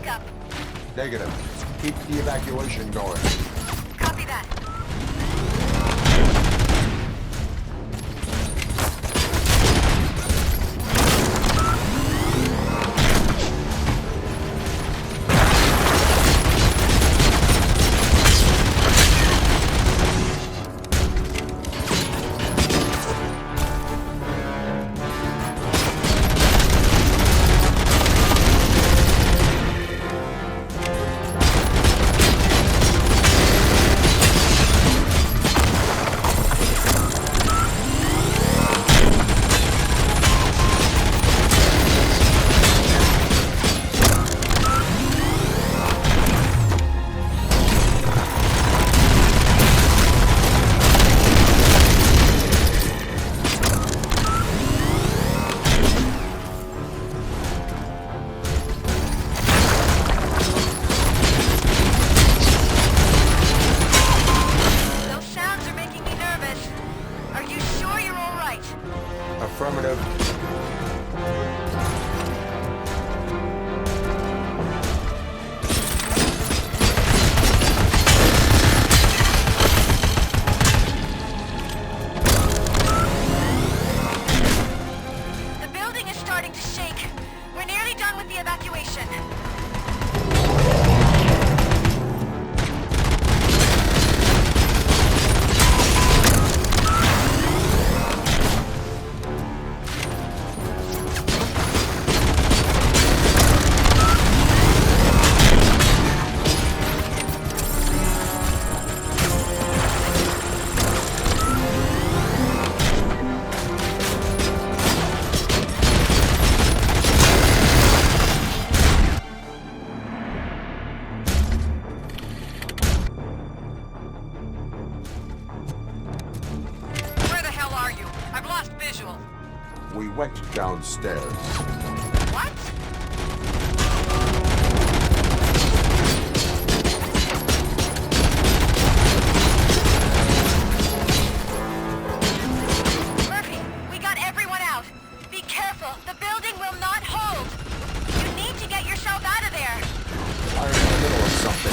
backup. Negative. Keep the evacuation going. Copy that. Affirmative. The building is starting to shake. We're nearly done with the evacuation. I've lost visual. We went downstairs. What? Murphy, we got everyone out. Be careful. The building will not hold. You need to get yourself out of there. I'm in the middle of something.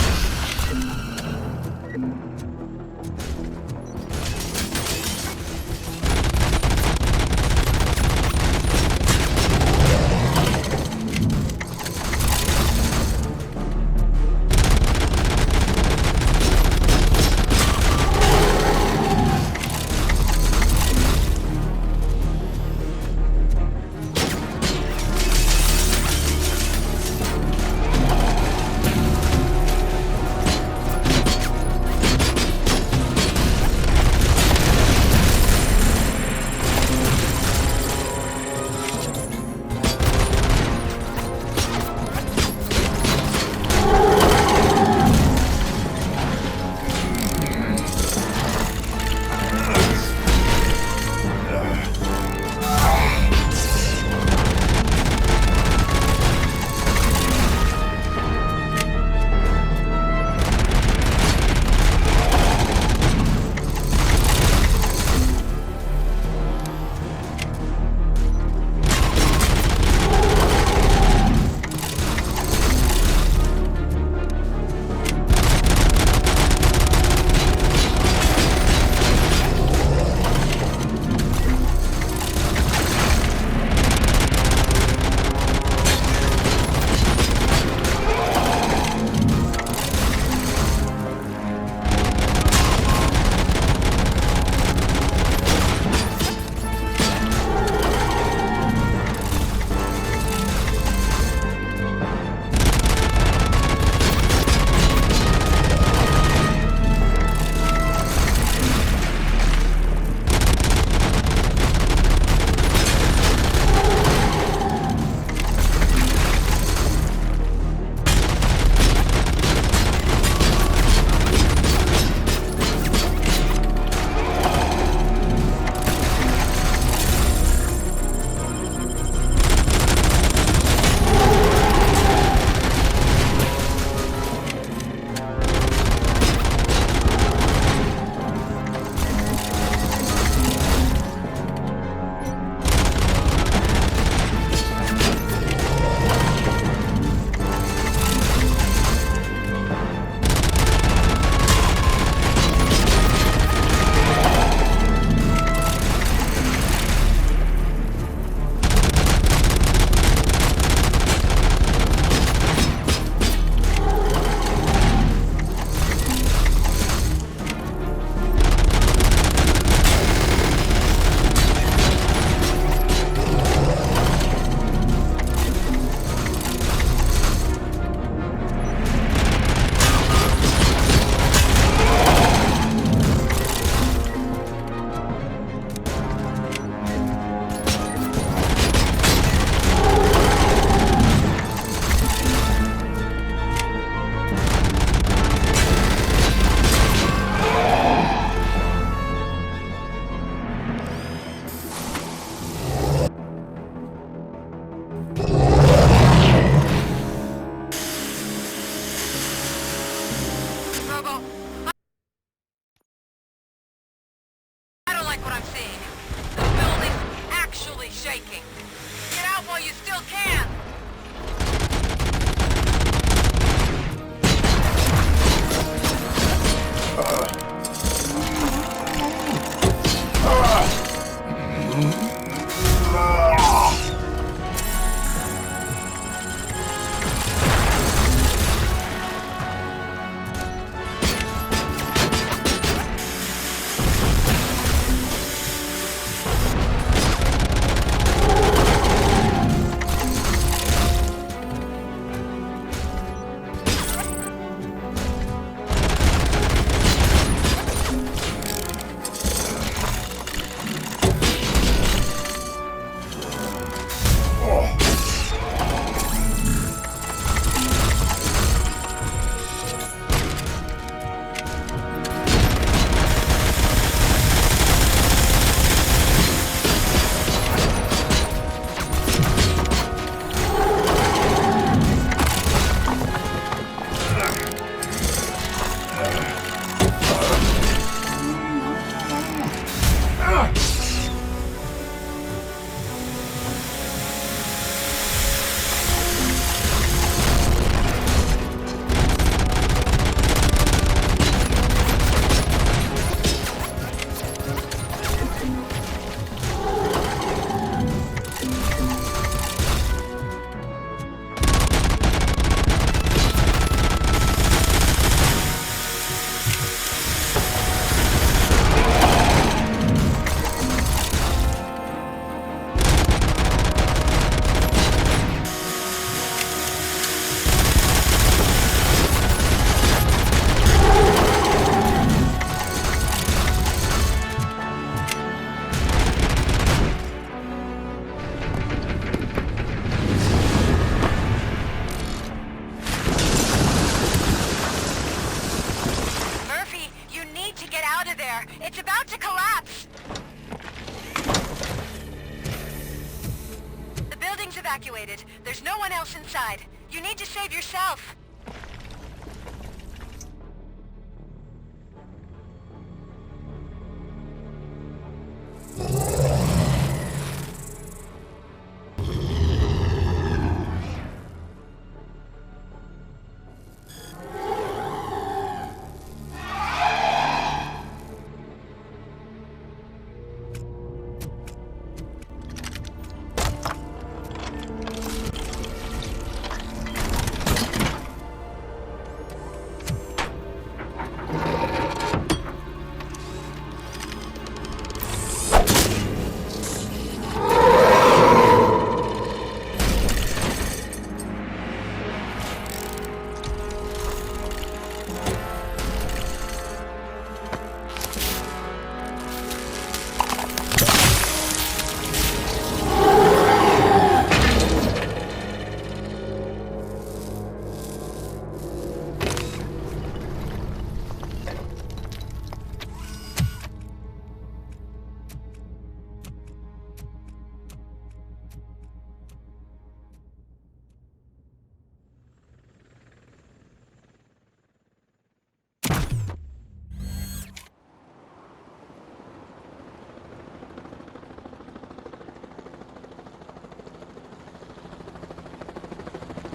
There's no one else inside. You need to save yourself.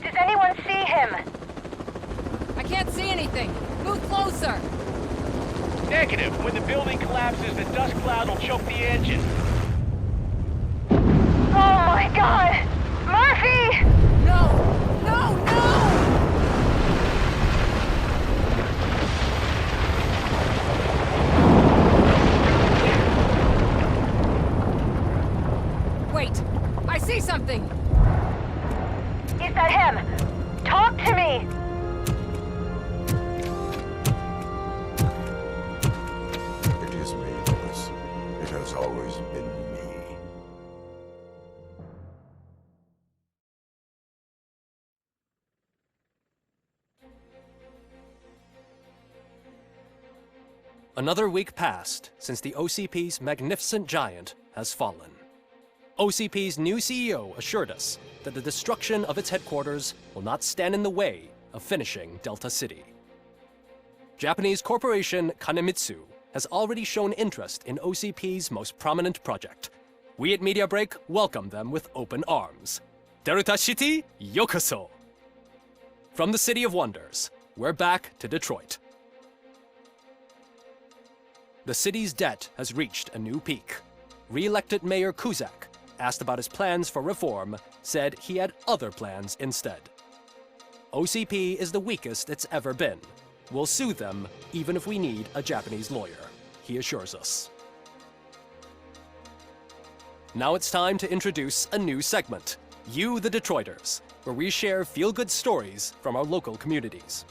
Does anyone see him? I can't see anything. Move closer. Negative. When the building collapses, the dust cloud will choke the engine. Oh my god! Murphy! No! No! No! Wait! I see something! Is that him? Talk to me! It is me, Lewis. It has always been me. Another week passed since the OCP's magnificent giant has fallen. OCP's new CEO assured us that the destruction of its headquarters will not stand in the way of finishing Delta City. Japanese corporation Kanemitsu has already shown interest in OCP's most prominent project. We at Media Break welcome them with open arms. Delta City, yokoso! From the City of Wonders, we're back to Detroit. The city's debt has reached a new peak. Re-elected Mayor Kuzak, asked about his plans for reform, said he had other plans instead. OCP is the weakest it's ever been. We'll sue them even if we need a Japanese lawyer, he assures us. Now it's time to introduce a new segment, You the Detroiters, where we share feel-good stories from our local communities.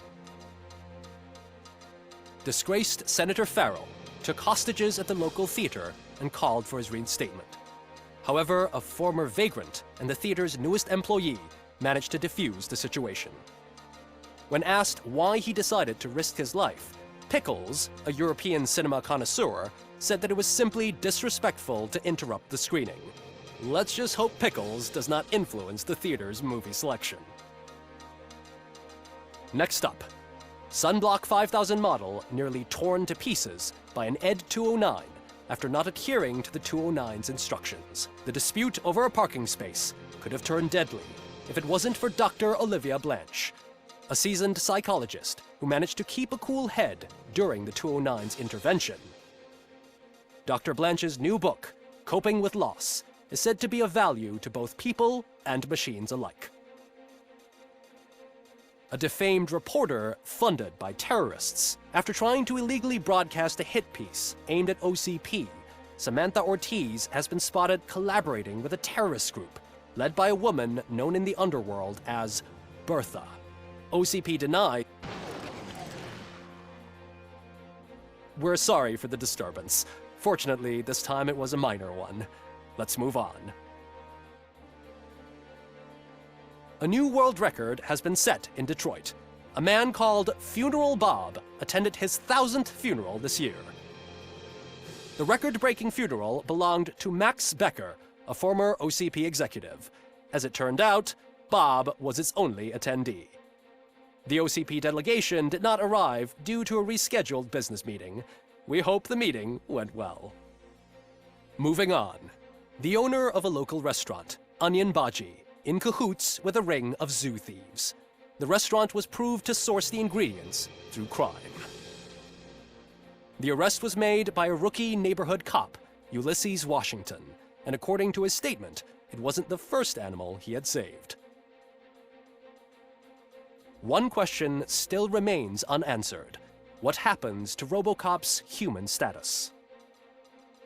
Disgraced Senator Farrell took hostages at the local theater and called for his reinstatement. However, a former vagrant and the theater's newest employee managed to defuse the situation. When asked why he decided to risk his life, Pickles, a European cinema connoisseur, said that it was simply disrespectful to interrupt the screening. Let's just hope Pickles does not influence the theater's movie selection. Next up, Sunblock 5000 model nearly torn to pieces by an ED 209 after not adhering to the 209's instructions. The dispute over a parking space could have turned deadly if it wasn't for Dr. Olivia Blanche, a seasoned psychologist who managed to keep a cool head during the 209's intervention. Dr. Blanche's new book, Coping with Loss, is said to be of value to both people and machines alike. A defamed reporter funded by terrorists after trying to illegally broadcast a hit piece aimed at OCP, Samantha Ortiz has been spotted collaborating with a terrorist group led by a woman known in the underworld as Bertha. OCP denied. We're sorry for the disturbance. Fortunately, this time it was a minor one. Let's move on. A new world record has been set in Detroit. A man called Funeral Bob attended his 1000th funeral this year. The record-breaking funeral belonged to Max Becker, a former OCP executive. As it turned out, Bob was its only attendee. The OCP delegation did not arrive due to a rescheduled business meeting. We hope the meeting went well. Moving on. The owner of a local restaurant, Onion Baji, in cahoots with a ring of zoo thieves. The restaurant was proved to source the ingredients through crime. The arrest was made by a rookie neighborhood cop, Ulysses Washington, and according to his statement, it wasn't the first animal he had saved. One question still remains unanswered. What happens to Robocop's human status?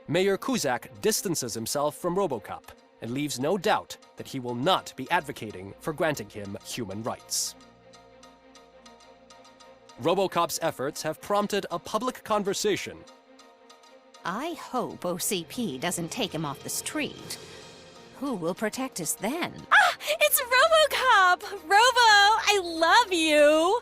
Mayor Kuzak distances himself from Robocop and leaves no doubt that he will not be advocating for granting him human rights. Robocop's efforts have prompted a public conversation. I hope OCP doesn't take him off the street. Who will protect us then? Ah! It's Robocop! Robo, I love you!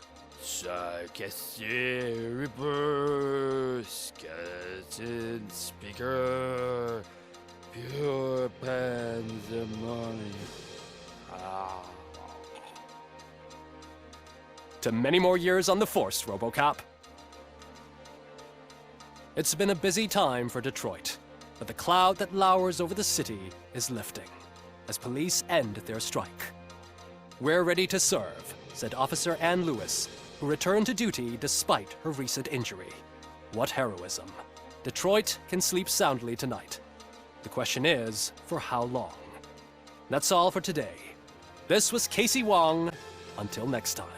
Reaper, skeleton speaker, pure pandemonium. To many more years on the force, Robocop. It's been a busy time for Detroit, but the cloud that lowers over the city is lifting as police end their strike. We're ready to serve, said Officer Ann Lewis, who returned to duty despite her recent injury. What heroism. Detroit can sleep soundly tonight. The question is, for how long? That's all for today. This was Casey Wong. Until next time.